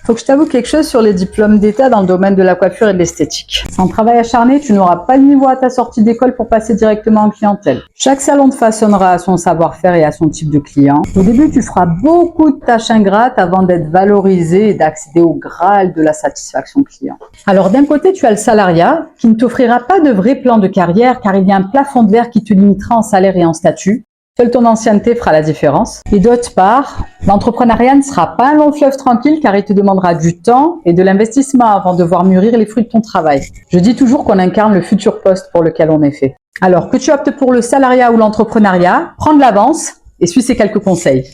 Faut que je t'avoue quelque chose sur les diplômes d'État dans le domaine de la coiffure et de l'esthétique. Sans travail acharné, tu n'auras pas le niveau à ta sortie d'école pour passer directement en clientèle. Chaque salon te façonnera à son savoir-faire et à son type de client. Au début, tu feras beaucoup de tâches ingrates avant d'être valorisé et d'accéder au Graal de la satisfaction client. Alors d'un côté, tu as le salariat qui ne t'offrira pas de vrai plan de carrière car il y a un plafond de verre qui te limitera en salaire et en statut. Seule ton ancienneté fera la différence. Et d'autre part, l'entrepreneuriat ne sera pas un long fleuve tranquille car il te demandera du temps et de l'investissement avant de voir mûrir les fruits de ton travail. Je dis toujours qu'on incarne le futur poste pour lequel on est fait. Alors que tu optes pour le salariat ou l'entrepreneuriat, prends de l'avance et suis ces quelques conseils.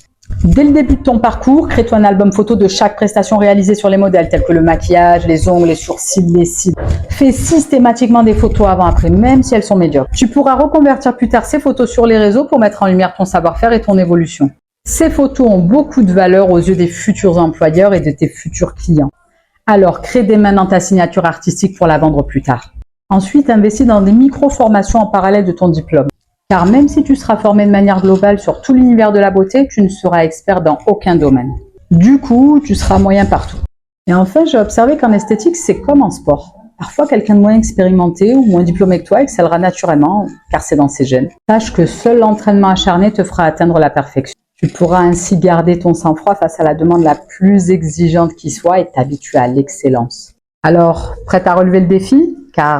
Dès le début de ton parcours, crée-toi un album photo de chaque prestation réalisée sur les modèles, tels que le maquillage, les ongles, les sourcils, les cils. Fais systématiquement des photos avant-après, même si elles sont médiocres. Tu pourras reconvertir plus tard ces photos sur les réseaux pour mettre en lumière ton savoir-faire et ton évolution. Ces photos ont beaucoup de valeur aux yeux des futurs employeurs et de tes futurs clients. Alors, crée dès maintenant ta signature artistique pour la vendre plus tard. Ensuite, investis dans des micro-formations en parallèle de ton diplôme. Car même si tu seras formé de manière globale sur tout l'univers de la beauté, tu ne seras expert dans aucun domaine. Du coup, tu seras moyen partout. Et enfin, j'ai observé qu'en esthétique, c'est comme en sport. Parfois, quelqu'un de moins expérimenté ou moins diplômé que toi excellera naturellement, car c'est dans ses gènes. Sache que seul l'entraînement acharné te fera atteindre la perfection. Tu pourras ainsi garder ton sang-froid face à la demande la plus exigeante qui soit et t'habituer à l'excellence. Alors, prête à relever le défi? Car